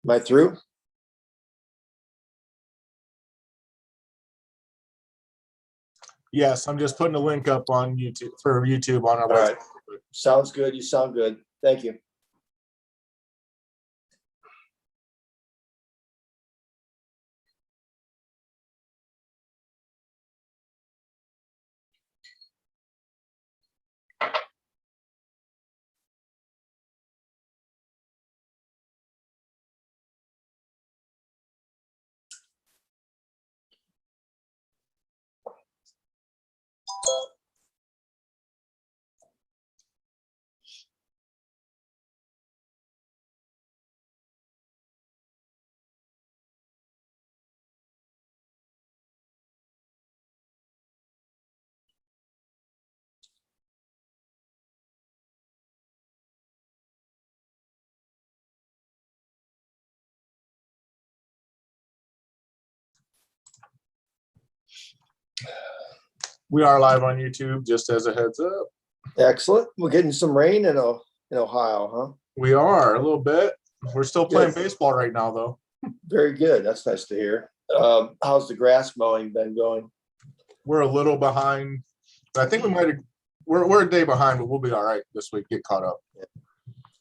Am I through? Yes, I'm just putting a link up on YouTube for YouTube on our All website. right. Sounds good. You sound good. Thank you. We are live on YouTube, just as a heads up. Excellent. We're getting some rain in Ohio, huh? We are a little bit. We're still playing Good. baseball right now, though. Very good. That's nice to hear. How's the grass mowing been going? We're a little behind. I think we might have. We're a day behind, but we'll be all right this week. Get caught up.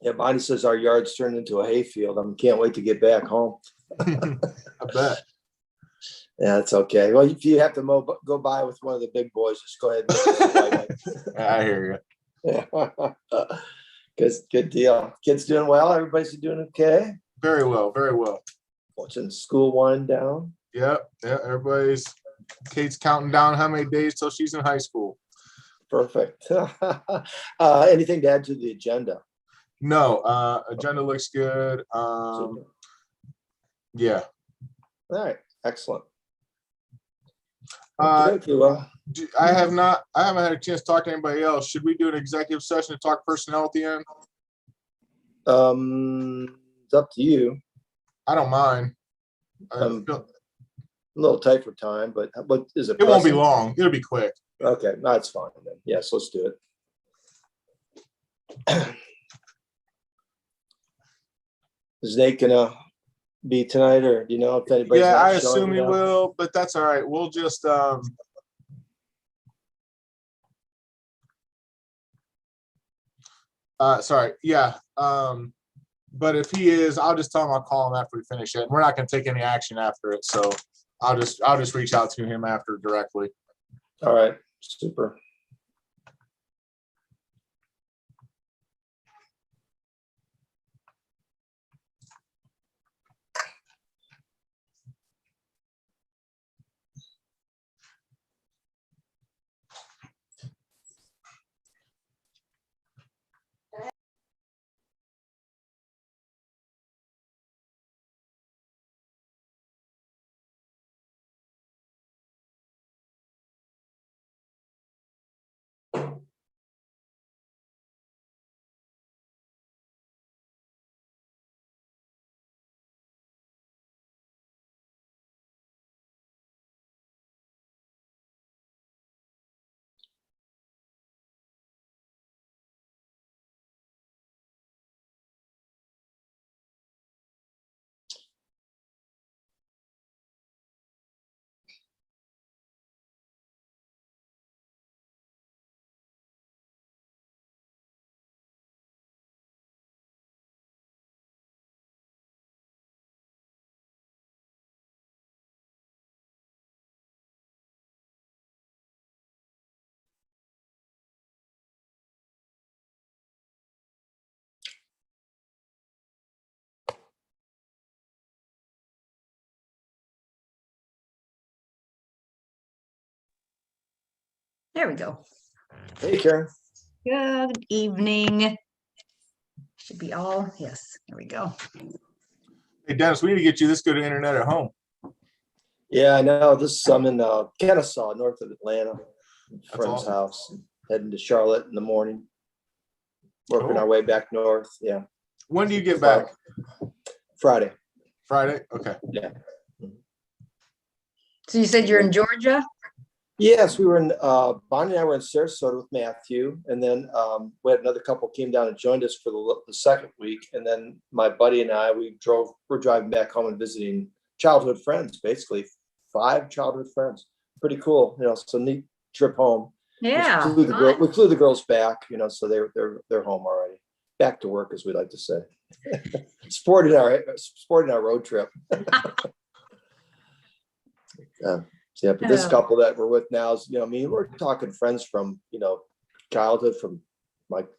Yeah, Bonnie says our yard's turned into a hayfield. I can't wait to get back home. I bet. Yeah, it's okay. Well, if you have to go by with one of the big boys, just go ahead and I hear you. Good deal. Kids doing well? Everybody's doing okay? Very well, very well. Watching school wind down? Yep, yeah. Everybody's. Kate's counting down how many days till she's in high school. Perfect. Anything to add to the agenda? No, agenda looks good. Yeah. All right, excellent. Okay, well, I haven't had a chance to talk to anybody else. Should we do an executive session to talk personnel at the end? It's up to you. I don't mind. A little tight for time, but what is it? It won't be long. It'll be quick. Okay, that's fine then. Yes, let's do it. Is Nate gonna be tonight, or do you know if anybody's? Yeah, I assume he will, but that's all right. We'll just sorry, yeah. But if he is, I'll just tell him I'll call him after we finish it. We're not gonna take any action after it, so I'll just reach out to him after directly. All right, super. There we go. Hey, Karen. Good evening. Should be all, yes, there we go. Hey, Dennis, we need to get you this good internet at home. Yeah, I know. I'm in Kennesaw, north of Atlanta, friend's awesome. house. Heading to Charlotte in the morning. Working Cool. our way back north. Yeah. When do you get back? Friday. Friday? Okay. Yeah. So you said you're in Georgia? Yes, we were in Bonnie and I were in Sarasota with Matthew, and then we had another couple came down and joined us for the second week, and then my buddy and I we're driving back home and visiting childhood friends, basically 5 childhood friends. Pretty cool, so neat trip home. Yeah. We flew the girls back, so they're home already, back to work, as we like to say. Sporting our road trip. Yeah, but this couple that we're with now is, we're talking friends from, childhood, from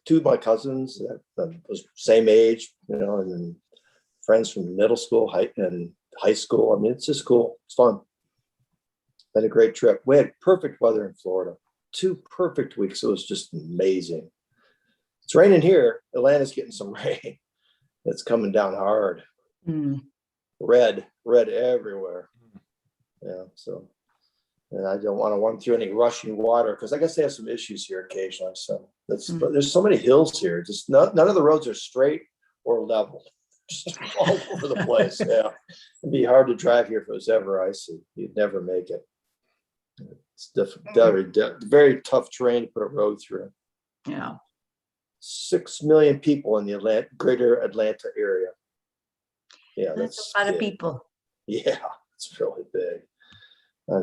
two of my cousins that was same age, and then friends from middle school, high school. I mean, it's just cool. It's fun. Been a great trip. We had perfect weather in Florida. 2 perfect weeks. It was just amazing. It's raining here. Atlanta's getting some rain. It's coming down hard. Red everywhere. Yeah, so. And I don't want to run through any rushing water because I guess they have some issues here occasionally. So but there's so many hills here. Just none of the roads are straight or level. Just all over the place. Yeah, it'd be hard to drive here if it was ever icy. You'd never make it. It's very tough terrain to put a road through. Yeah. 6 million people in the greater Atlanta area. Yeah, that's a lot of people. Yeah, it's really big. I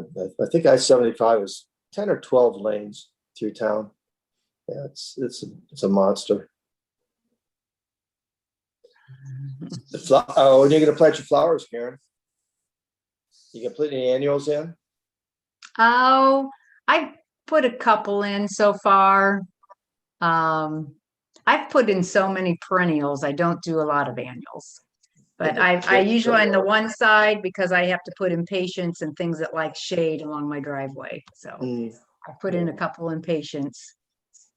think I-75 is 10 or 12 lanes through town. Yeah, it's a monster. When you're gonna plant your flowers, Karen? You gonna put any annuals in? Oh, I put a couple in so far. I've put in so many perennials. I don't do a lot of annuals. But I usually on the one side because I have to put impatiens and things that like shade along my driveway. So I put in a couple impatiens.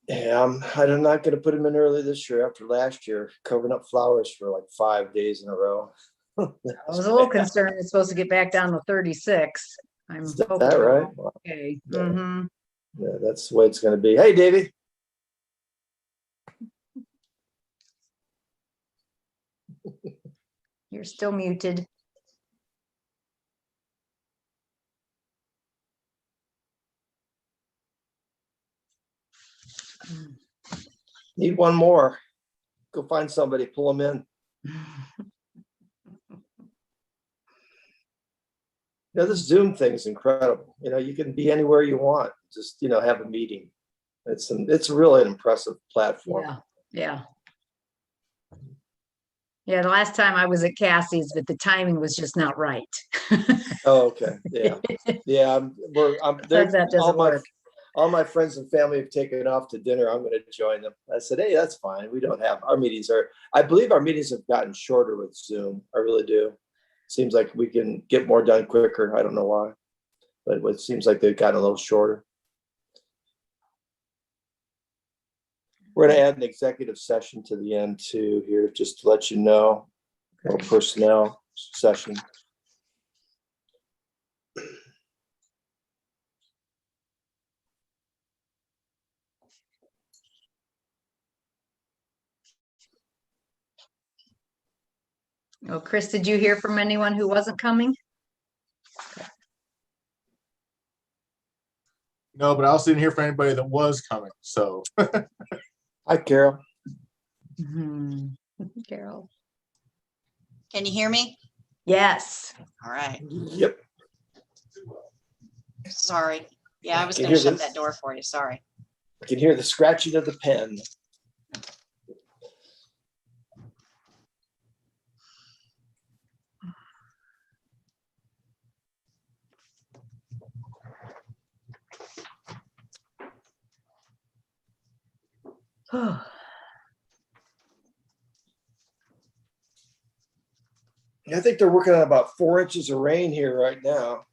Yeah, I'm not going to put them in early this year after last year, covering up flowers for like 5 days in a row. I was a little concerned it's supposed to get back down to 36. I'm hoping that right? Okay. Yeah. Yeah, that's the way it's going to be. Hey, Davey. You're still muted. Need one more. Go find somebody, pull them in. This Zoom thing is incredible. You can be anywhere you want. Just, have a meeting. It's really an impressive platform. Yeah. Yeah, the last time I was at Cassie's, but the timing was just not right. Oh, okay. Yeah. Yeah. All my friends and family have taken off to dinner. I'm going to join them. I said, hey, that's fine. We don't have I believe our meetings have gotten shorter with Zoom. I really do. Seems like we can get more done quicker. I don't know why, but it seems like they've gotten a little shorter. We're going to add an executive session to the end too here, just to let you know, a little personnel session. Oh, Chris, did you hear from anyone who wasn't coming? No, but I also didn't hear from anybody that was coming. So Hi, Carol. Carol. Can you hear me? Yes. All right. Yep. Sorry. Yeah, I was going to shut that door for you. Sorry. I can hear the scratching of the pen. I think they're working on about 4 inches of rain here right now.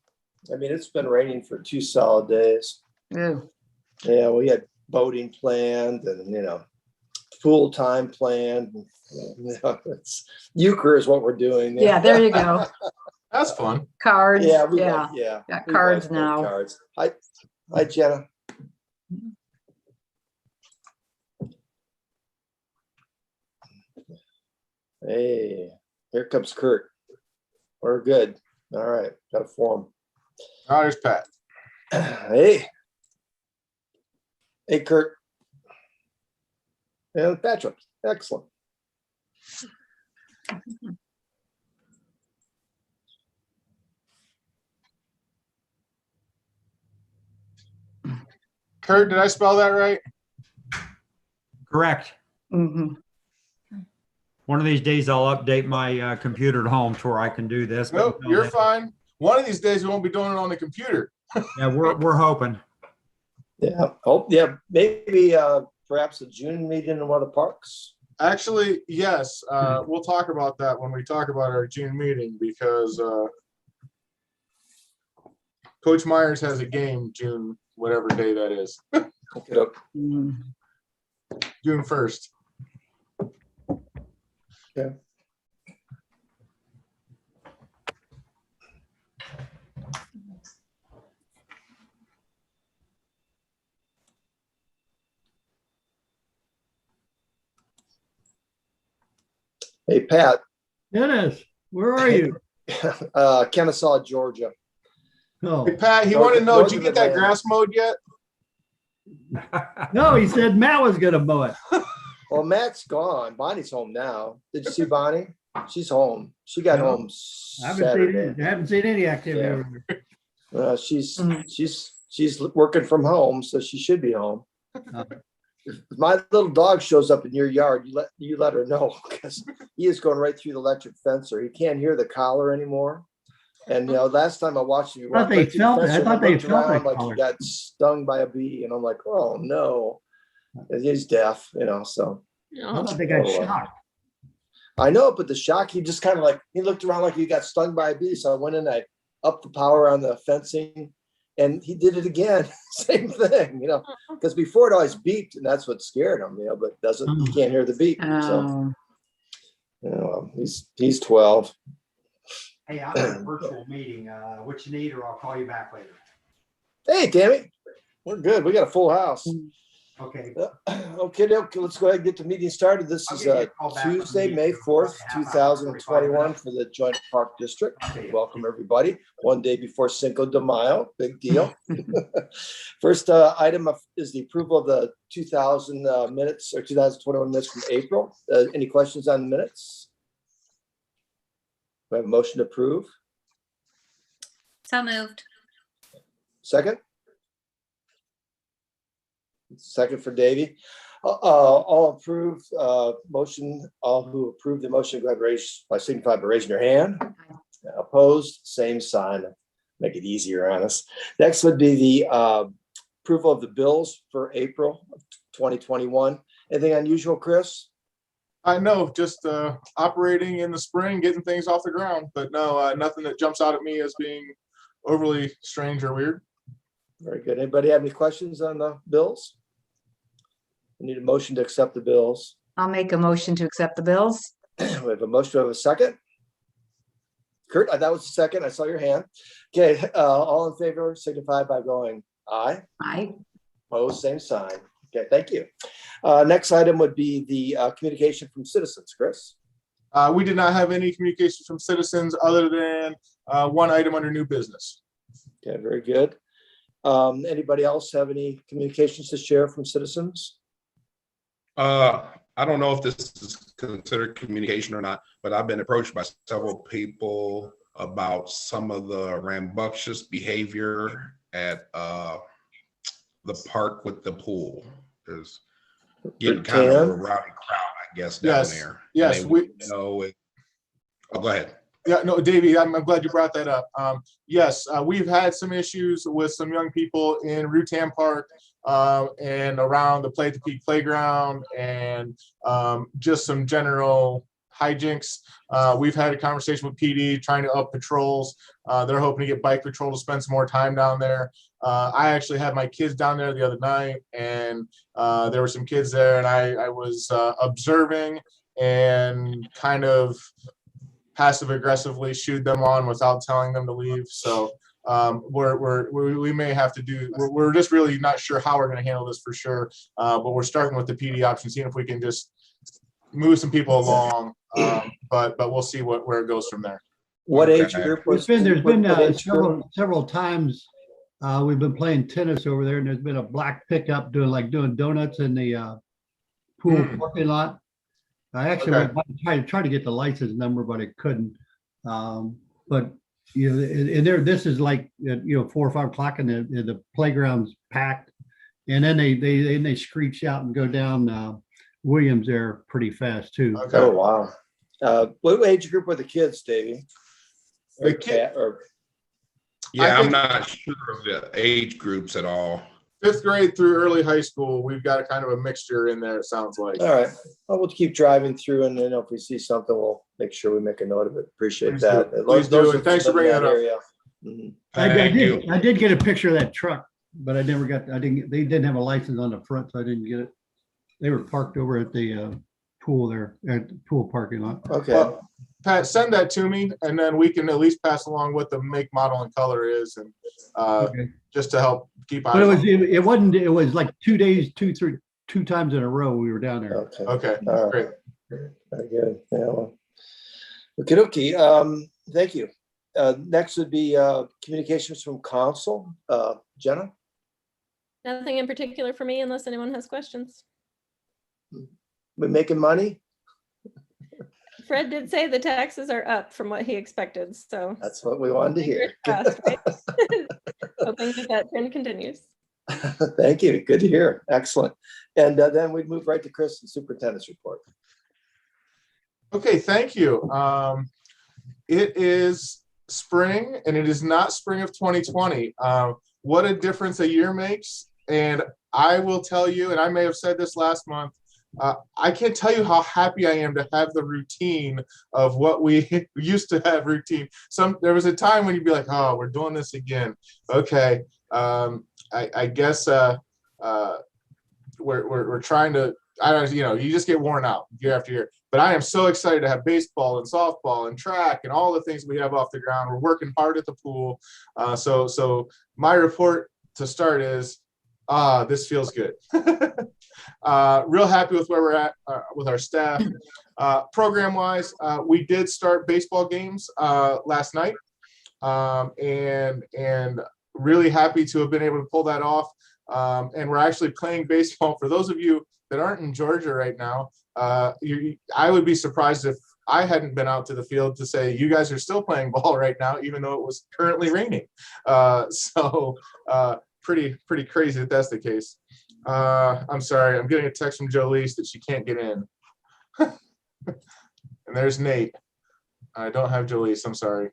I mean, it's been raining for 2 solid days. Ew. Yeah, we had boating planned and, pool time planned. It's euchre is what we're doing. Yeah, there you go. That's fun. Cards, Yeah, yeah. Got we cards like playing now. Cards. Hi, Jenna. Hey, here comes Kurt. We're good. All right, got a form. Oh, there's Pat. Hey, Kurt. And Patrick. Excellent. Kurt, did I spell that right? Correct. Mhm. One of these days I'll update my computer at home to where I can do this. but Nope, until you're then- fine. One of these days we won't be doing it on the computer. Yeah, we're hoping. Yeah. Oh, yeah. Maybe perhaps a June meeting in one of the parks. Actually, yes, we'll talk about that when we talk about our June meeting because Coach Myers has a game June, whatever day that is, Look it up. Mm. June 1st. Yeah. Hey, Pat. Dennis, where are you? Kennesaw, Georgia. Oh, Hey, Pat, he North- wanted to know, north did you of get that Atlanta. grass mowed yet? no, he said Matt was gonna mow it. Well, Matt's gone. Bonnie's home now. Did you see Bonnie? She's home. She got No, home I Saturday. haven't seen any activity Yeah. over there. She's working from home, so she should be home. Uh. If my little dog shows up in your yard, you let her know because he is going right through the electric fence, or he can't hear the collar anymore. And last time I watched him, he I thought walked they right through the felt it. fence I and thought they looked felt around that like collar. he got stung by a bee, and I'm like, oh no. And he's deaf, so. I thought they got Oh, well. shocked. I know, but the shock, he just kind of he looked around like he got stung by a bee. So I went in, I upped the power on the fencing, and he did it again. Same thing, because before it always beeped, and that's what scared him, but he can't hear the beep. So, Oh, he's 12. Hey, I'm in a virtual meeting. What you need, or I'll call you back later. Hey, Tammy, we're good. We got a full house. Okay. Okay, let's go ahead and get the meeting started. This I'll is give you a call back when Tuesday, we May meet. 4th, Half hour, 2021 45 for the Joint Park District. Okay. Welcome, everybody. One day before Cinco de Mayo, big deal. First item is the approval of the 2000 minutes or 2021 minutes from April. Any questions on the minutes? We have a motion to approve. So moved. Second? Second for Davey. All approved motion, all who approve the motion, go ahead and signify by raising your hand. Opposed, same sign. Make it easier on us. Next would be the approval of the bills for April of 2021. Anything unusual, Chris? I know, just operating in the spring, getting things off the ground, but no, nothing that jumps out at me as being overly strange or weird. Very good. Anybody have any questions on the bills? We need a motion to accept the bills. I'll make a motion to accept the bills. We have a motion. We have a second. Kurt, that was the second. I saw your hand. Okay, all in favor signify by going aye. Aye. Opposed, same sign. Okay, thank you. Next item would be the communication from citizens. Chris? We did not have any communications from citizens other than one item under new business. Okay, very good. Anybody else have any communications to share from citizens? I don't know if this is considered communication or not, but I've been approached by several people about some of the rambunctious behavior at the park with the pool. There's getting kind of a rowdy crowd, I guess, down there. Yes, And they know it. Oh, go ahead. Yeah, no, Davey, I'm glad you brought that up. Yes, we've had some issues with some young people in Rutan Park and around the Play at the Peak playground and just some general hijinks. We've had a conversation with PD trying to up patrols. They're hoping to get bike patrol to spend some more time down there. I actually had my kids down there the other night, and there were some kids there, and I was observing and kind of passive aggressively shooed them on without telling them to leave. So we may have to do, we're just really not sure how we're going to handle this for sure. But we're starting with the PD option, seeing if we can just move some people along. But we'll see where it goes from there. What age group was? There's been what age group? several times we've been playing tennis over there, and there's been a black pickup doing donuts in the pool parking lot. I actually went by to try to get the license number, but I couldn't. But you know, and there, this is like 4 or 5 o'clock, and the playground's packed, and then they screech out and go down Williams there pretty fast too. Okay. Oh wow! What age group were the kids, Davey? Yeah, I'm not sure of the age groups at all. 5th grade through early high school, we've got a kind of a mixture in there, it sounds like. All right. Well, we'll keep driving through, and then if we see something, we'll make sure we make a note of it. Appreciate Please that. do. Please do, and thanks for bringing that up. I did get a picture of that truck, but they didn't have a license on the front, so I didn't get it. They were parked over at the pool there, at the pool parking lot. Okay. Well, Pat, send that to me, and then we can at least pass along what the make, model, and color is, and Okay. just to help keep eyes But on it. it was like 2 days, 2 times in a row we were down there. Okay. Okay, All great. right. Very good. Yeah. Well. Okay. Thank you. Next would be communications from council. Jenna? Nothing in particular for me unless anyone has questions. We making money? Fred did say the taxes are up from what he expected, so. That's what we wanted to hear. Fingers crossed, right? Hoping that trend continues. Thank you. Good to hear. Excellent. And then we'd move right to Chris, the superintendent's report. Okay, thank you. It is spring, and it is not spring of 2020. What a difference a year makes. And I will tell you, and I may have said this last month, I can't tell you how happy I am to have the routine of what we used to have routine. There was a time when you'd be like, oh, we're doing this again. Okay. I guess we're trying to, I don't know, you just get worn out year after year. But I am so excited to have baseball and softball and track and all the things we have off the ground. We're working hard at the pool. So my report to start is, this feels good. Real happy with where we're at with our staff. Program wise, we did start baseball games last night, and really happy to have been able to pull that off. And we're actually playing baseball. For those of you that aren't in Georgia right now, I would be surprised if I hadn't been out to the field to say you guys are still playing ball right now, even though it was currently raining. Pretty crazy that that's the case. I'm sorry, I'm getting a text from Jolise that she can't get in. And there's Nate. I don't have Jolise, I'm sorry.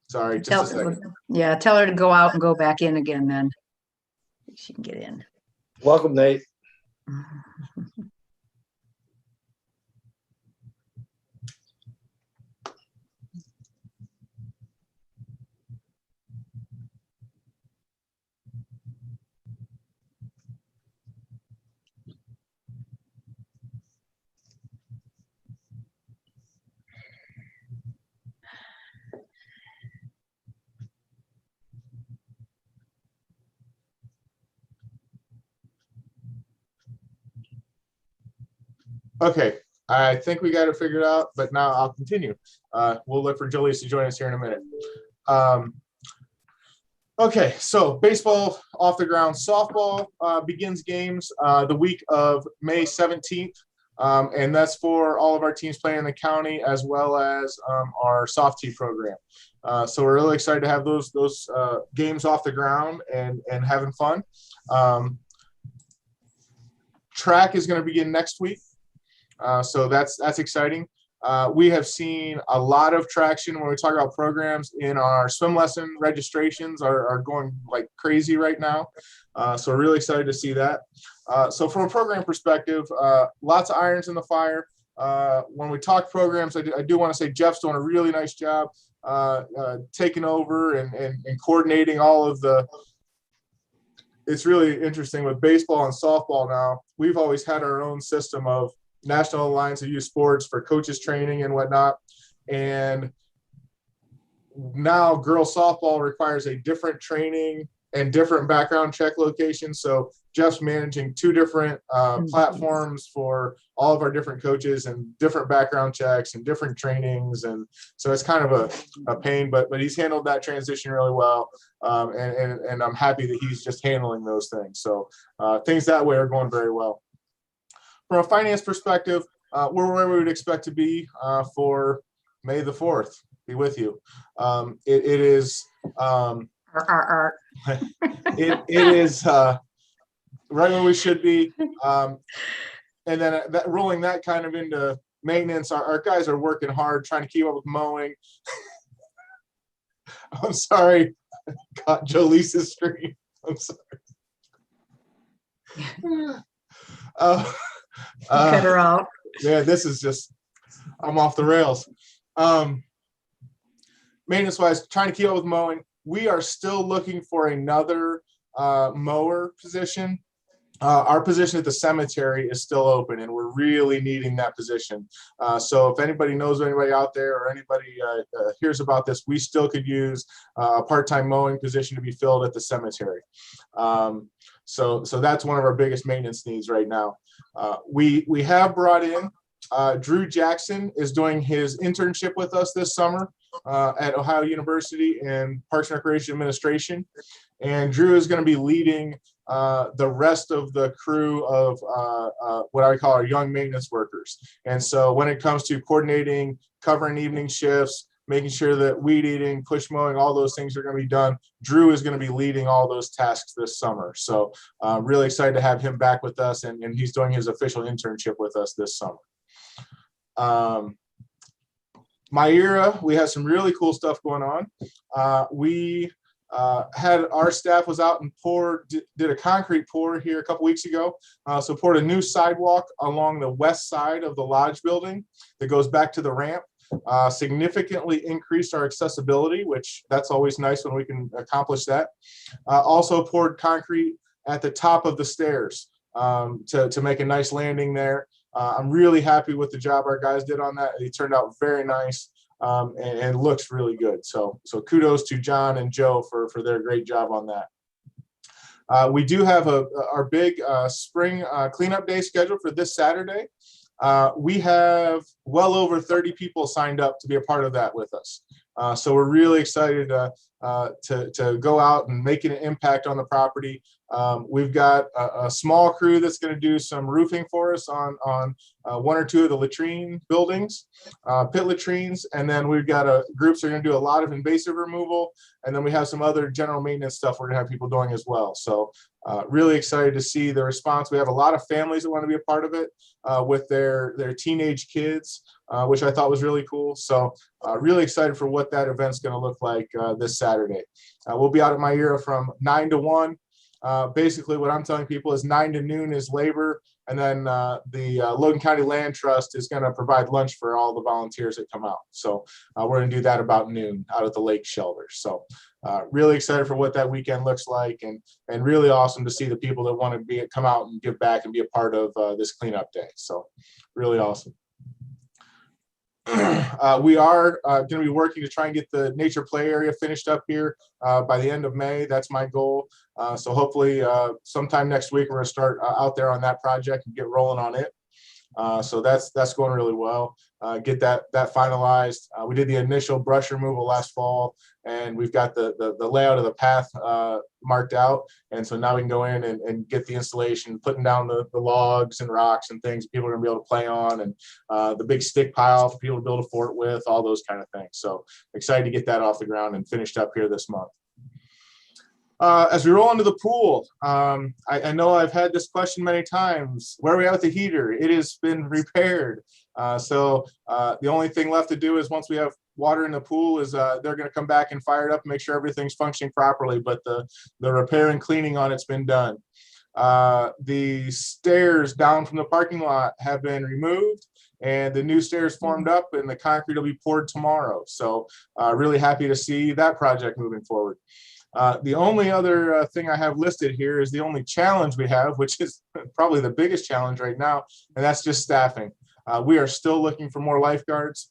Sorry, just a second. Yeah, tell her to go out and go back in again then. She can get in. Welcome, Nate. Okay, I think we got it figured out, but now I'll continue. We'll look for Jolise to join us here in a minute. Okay, so baseball off the ground. Softball begins games the week of May 17th, and that's for all of our teams playing in the county as well as our soft tee program. So we're really excited to have those games off the ground and having fun. Track is going to begin next week. So that's exciting. We have seen a lot of traction when we talk about programs in our swim lesson. Registrations are going like crazy right now. So we're really excited to see that. So from a program perspective, lots of irons in the fire. When we talk programs, I do want to say Jeff's doing a really nice job taken over and coordinating all of the. It's really interesting with baseball and softball now. We've always had our own system of National Alliance of Youth Sports for coaches training and whatnot. And now girls softball requires a different training and different background check locations. So Jeff's managing 2 different platforms for all of our different coaches and different background checks and different trainings. And so it's kind of a pain, but he's handled that transition really well. And I'm happy that he's just handling those things. So things that way are going very well. From a finance perspective, we're where we would expect to be for May the 4th. Be with you. It is it is right where we should be. And then rolling that kind of into maintenance, our guys are working hard trying to keep up with mowing. I'm sorry, got Jolese's screen. I'm sorry. Cut her out. Yeah, this is just, I'm off the rails. Maintenance wise, trying to keep up with mowing. We are still looking for another mower position. Our position at the cemetery is still open, and we're really needing that position. So if anybody knows anybody out there or anybody hears about this, we still could use a part-time mowing position to be filled at the cemetery. So that's one of our biggest maintenance needs right now. We have brought in Drew Jackson is doing his internship with us this summer at Ohio University in Parks and Recreation Administration. And Drew is going to be leading the rest of the crew of what I call our young maintenance workers. And so when it comes to coordinating, covering evening shifts, making sure that weed eating, push mowing, all those things are going to be done, Drew is going to be leading all those tasks this summer. So really excited to have him back with us, and he's doing his official internship with us this summer. My era, we have some really cool stuff going on. We had our staff was out and did a concrete pour here a couple weeks ago. So poured a new sidewalk along the west side of the lodge building that goes back to the ramp. Significantly increased our accessibility, which that's always nice when we can accomplish that. Also poured concrete at the top of the stairs to make a nice landing there. I'm really happy with the job our guys did on that. It turned out very nice and looks really good. So kudos to John and Joe for their great job on that. We do have our big spring cleanup day scheduled for this Saturday. We have well over 30 people signed up to be a part of that with us. So we're really excited to go out and make an impact on the property. We've got a small crew that's going to do some roofing for us on one or two of the latrine buildings, pit latrines. And then we've got groups that are going to do a lot of invasive removal. And then we have some other general maintenance stuff we're going to have people doing as well. So really excited to see the response. We have a lot of families that want to be a part of it with their teenage kids, which I thought was really cool. So really excited for what that event's going to look like this Saturday. We'll be out at my era from 9 to 1. Basically what I'm telling people is 9 to noon is labor. And then the Logan County Land Trust is going to provide lunch for all the volunteers that come out. So we're going to do that about noon out at the lake shelter. So really excited for what that weekend looks like, and really awesome to see the people that want to come out and give back and be a part of this cleanup day. So really awesome. We are going to be working to try and get the nature play area finished up here by the end of May. That's my goal. So hopefully sometime next week, we're going to start out there on that project and get rolling on it. So that's going really well. Get that finalized. We did the initial brush removal last fall, and we've got the layout of the path marked out. And so now we can go in and get the installation, putting down the logs and rocks and things people are going to be able to play on, and the big stick pile for people to build a fort with, all those kind of things. So excited to get that off the ground and finished up here this month. As we roll into the pool, I know I've had this question many times. Where are we at with the heater? It has been repaired. So the only thing left to do is once we have water in the pool is they're going to come back and fire it up and make sure everything's functioning properly. But the repair and cleaning on it's been done. The stairs down from the parking lot have been removed, and the new stairs formed up and the concrete will be poured tomorrow. So really happy to see that project moving forward. The only other thing I have listed here is the only challenge we have, which is probably the biggest challenge right now, and that's just staffing. We are still looking for more lifeguards.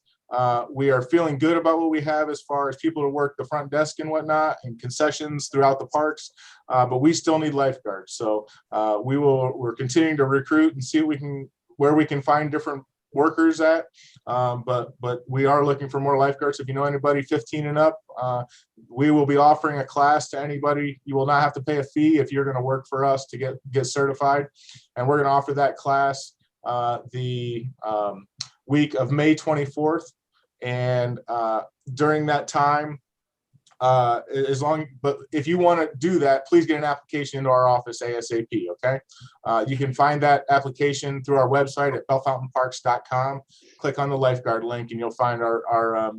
We are feeling good about what we have as far as people to work the front desk and whatnot and concessions throughout the parks, but we still need lifeguards. So we're continuing to recruit and see where we can find different workers at, but we are looking for more lifeguards. If you know anybody 15 and up, we will be offering a class to anybody. You will not have to pay a fee if you're going to work for us to get certified, and we're going to offer that class the week of May 24th, and during that time, but if you want to do that, please get an application into our office ASAP. Okay, you can find that application through our website at bellefontainparks.com. Click on the lifeguard link, and you'll find the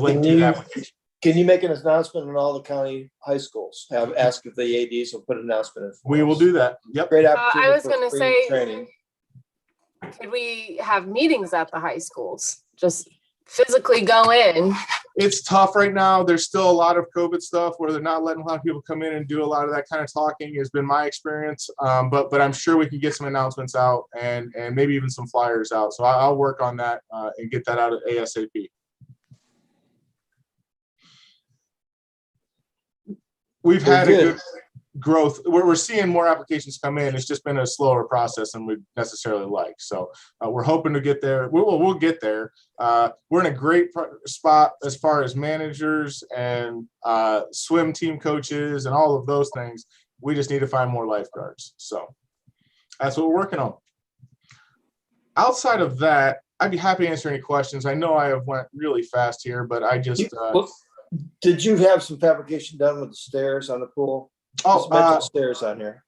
link to the application. Can you make an announcement in all the county high schools? Ask if the ADs will put an announcement in. We will do that. Yep. Great opportunity. I was going to say, training. Could we have meetings at the high schools? Just physically go in. It's tough right now. There's still a lot of COVID stuff where they're not letting a lot of people come in and do a lot of that kind of talking, has been my experience. But I'm sure we can get some announcements out and maybe even some flyers out. So I'll work on that and get that out at ASAP. We've had a good growth. We're seeing more applications come in. It's just been a slower process than we necessarily like. So we're hoping to get there. We'll get there. We're in a great spot as far as managers and swim team coaches and all of those things. We just need to find more lifeguards. So that's what we're working on. Outside of that, I'd be happy to answer any questions. I know I have went really fast here, but I just did you have some fabrication done with the stairs on the pool? Stairs on here.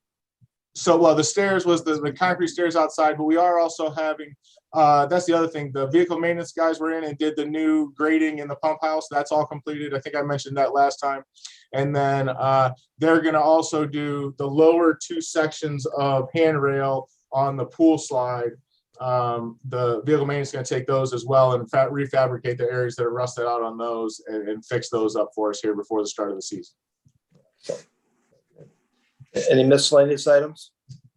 So, well, the stairs was the concrete stairs outside, but we are also having, that's the other thing, the vehicle maintenance guys were in and did the new grading in the pump house. That's all completed. I think I mentioned that last time. And then they're going to also do the lower two sections of handrail on the pool slide. The vehicle maintenance is going to take those as well and refabricate the areas that are rusted out on those and fix those up for us here before the start of the season. Any miscellaneous items?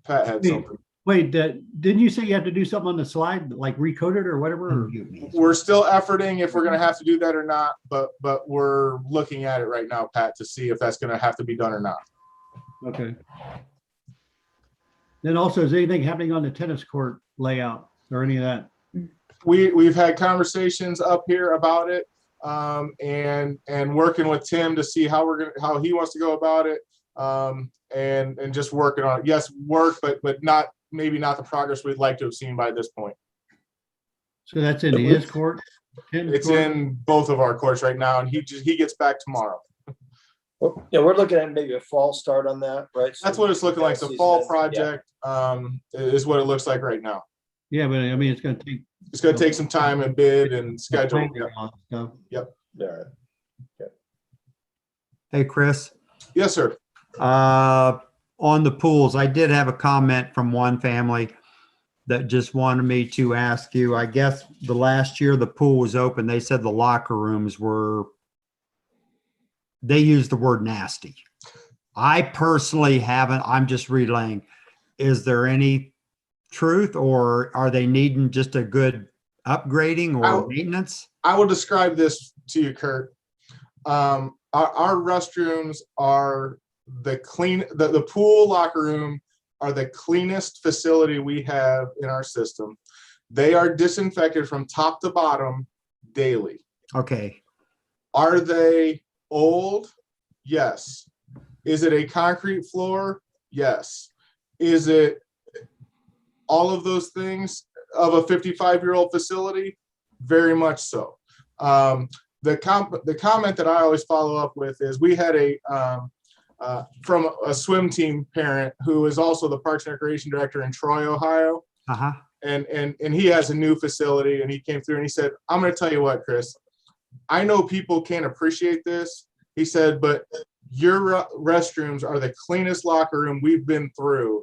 Pat had something. Wait, didn't you say you have to do something on the slide, like recode it or whatever? We're still efforting if we're going to have to do that or not, but we're looking at it right now, Pat, to see if that's going to have to be done or not. Okay. Then also, is anything happening on the tennis court layout or any of that? We've had conversations up here about it, and working with Tim to see how he wants to go about it, and just working on it. Yes, work, but maybe not the progress we'd like to have seen by this point. So that's in his court? It's in both of our courts right now, and he gets back tomorrow. Well, yeah, we're looking at maybe a fall start on that, right? That's what it's looking like. The fall project is what it looks like right now. Yeah, but I mean, it's going to take some time and bid and schedule. Yep. All right. Hey, Chris. Yes, sir. On the pools, I did have a comment from one family that just wanted me to ask you. I guess the last year the pool was open, they said the locker rooms they used the word nasty. I personally haven't. I'm just relaying. Is there any truth, or are they needing just a good upgrading or maintenance? I will describe this to you, Kurt. Our restrooms are the pool locker room are the cleanest facility we have in our system. They are disinfected from top to bottom daily. Okay. Are they old? Yes. Is it a concrete floor? Yes. Is it all of those things of a 55-year-old facility? Very much so. The comment that I always follow up with is we had from a swim team parent who is also the Parks and Recreation Director in Troy, Ohio. Uh-huh. And he has a new facility, and he came through and he said, I'm going to tell you what, Chris, I know people can't appreciate this. He said, but your restrooms are the cleanest locker room we've been through.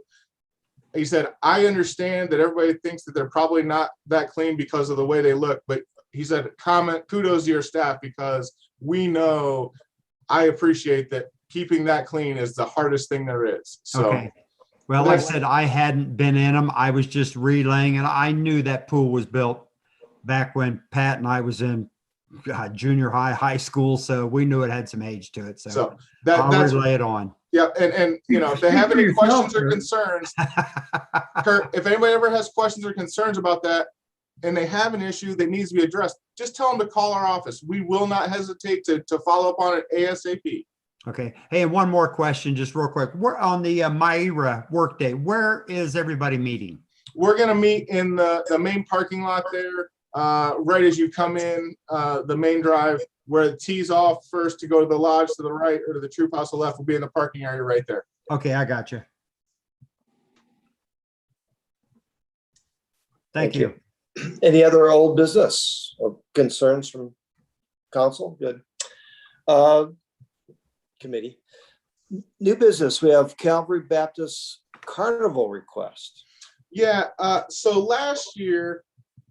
he said, I understand that everybody thinks that they're probably not that clean because of the way they look, but he said, kudos to your staff because we know, I appreciate that keeping that clean is the hardest thing there is. So, Okay. Well, like I said, I hadn't been in them. I was just relaying, and I knew that pool was built back when Pat and I was in junior high, high school. So we knew it had some age to it. So I'll relay it on. Yeah. And if they have any questions or concerns, Kurt, if anybody ever has questions or concerns about that, and they have an issue that needs to be addressed, just tell them to call our office. We will not hesitate to follow up on it ASAP. Okay. Hey, and one more question, just real quick. We're on the Myra workday. Where is everybody meeting? We're going to meet in the main parking lot there, right as you come in the main drive, where it tees off first to go to the lodge to the right or to the troop house to the left will be in the parking area right there. Okay, I got you. Thank you. Any other old business or concerns from council? Good. Committee. New business, we have Calvary Baptist Carnival request. Yeah, so last year,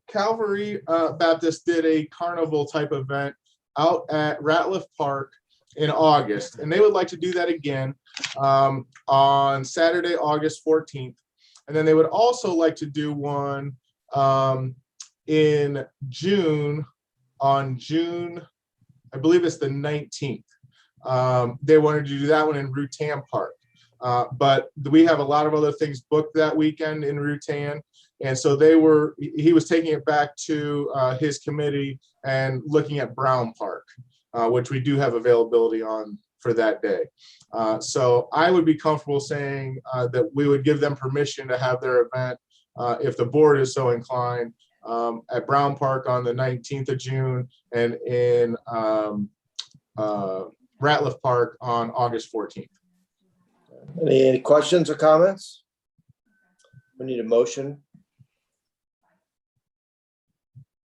Calvary Baptist did a carnival type event out at Ratliff Park in August, and they would like to do that again on Saturday, August 14th. And then they would also like to do one in June, on June, I believe it's the 19th. They wanted to do that one in Rutan Park. But we have a lot of other things booked that weekend in Rutan. And so he was taking it back to his committee and looking at Brown Park, which we do have availability on for that day. So I would be comfortable saying that we would give them permission to have their event, if the board is so inclined, at Brown Park on the 19th of June and in Ratliff Park on August 14th. Any questions or comments? We need a motion.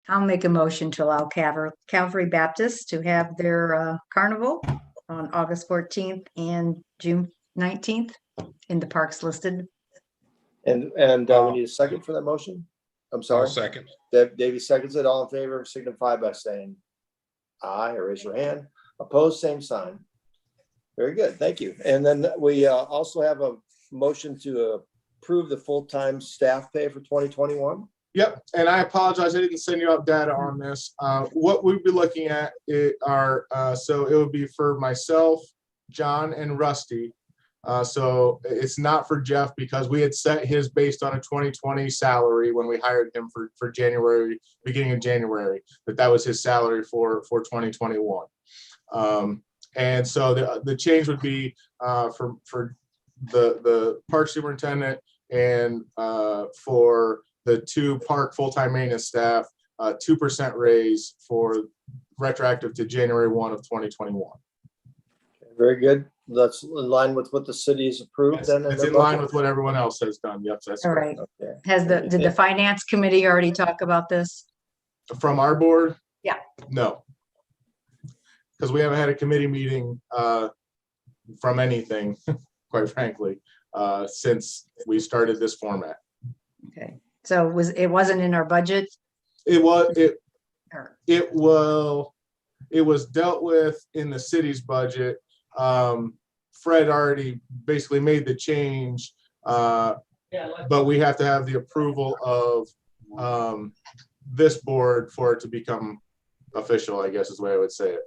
I'll make a motion to allow Calvary Baptist to have their carnival on August 14th and June 19th in the parks listed. And we need a second for that motion. I'm sorry. I'll second. Davey seconds it. All in favor, signify by saying aye or raise your hand. Opposed, same sign. Very good. Thank you. And then we also have a motion to approve the full-time staff pay for 2021. Yep, and I apologize, I didn't send you out data on this. What we'd be looking at so it would be for myself, John, and Rusty. So it's not for Jeff because we had set his based on a 2020 salary when we hired him for January, beginning of January, that was his salary for 2021. And so the change would be for the park superintendent and for the two park full-time maintenance staff, 2% raise for retroactive to January 1 of 2021. Very good. That's in line with what the city has approved. Yes, then it's in line with what everyone else has done. Yep, that's All correct. right. Okay. Did the finance committee already talk about this? From our board? Yeah. No. Because we haven't had a committee meeting from anything, quite frankly, since we started this format. Okay. So it wasn't in our budget? It was dealt with in the city's budget. Fred already basically made the change, but we have to have the approval of this board for it to become official, I guess is the way I would say it.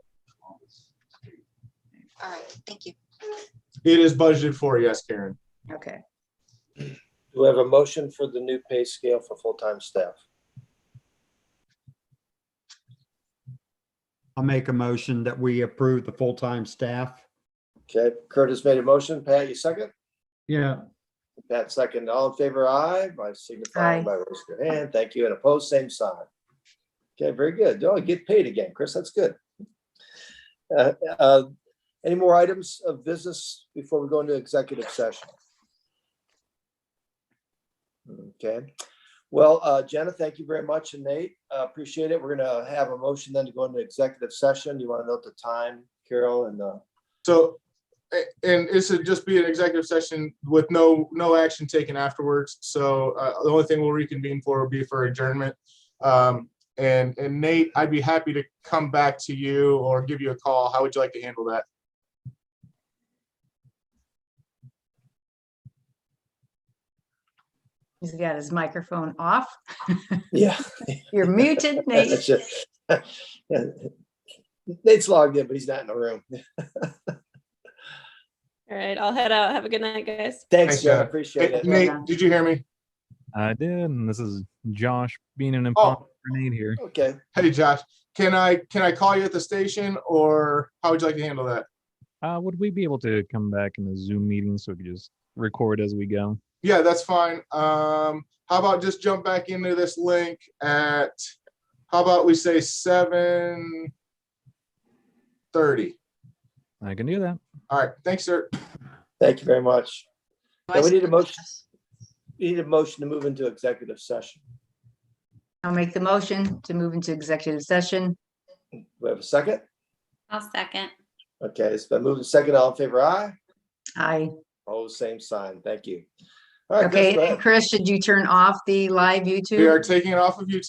All right, thank you. It is budgeted for, yes, Karen. Okay. Do we have a motion for the new pay scale for full-time staff? I'll make a motion that we approve the full-time staff. Okay, Curtis made a motion. Pat, you second? Yeah. Pat second. All in favor, aye, by signifying by raising your hand. Thank you. And opposed, same sign. Okay, very good. Oh, get paid again, Chris. That's good. Any more items of business before we go into executive session? Okay. Well, Jenna, thank you very much. And Nate, appreciate it. We're going to have a motion then to go into executive session. You want to note the time, Carol? And so And it should just be an executive session with no action taken afterwards. So the only thing we'll reconvene for will be for adjournment. And Nate, I'd be happy to come back to you or give you a call. How would you like to handle that? He's got his microphone off. Yeah. You're muted, Nate. That's it. Yeah. Nate's logged in, but he's not in the room. All right, I'll head out. Have a good night, guys. Thanks, Jen. Jen. Appreciate Hey, it. Nate, did you hear me? I did, and this is Josh being an imposter grenade here. Okay. Hey, Josh, can I call you at the station, or how would you like to handle that? Would we be able to come back in the Zoom meeting so we could just record as we go? Yeah, that's fine. How about just jump back into this link at, how about we say 7:30? I can do that. All right, thanks, sir. Thank you very much. Yeah, we need a motion. We need a motion to move into executive session. I'll make the motion to move into executive session. We have a second? I'll second. Okay, it's been moved to second. All in favor, aye? Aye. Oh, same sign. Thank you. All right, Chris, Okay, go ahead. and Chris, should you turn off the live We YouTube? are taking it off of YouTube.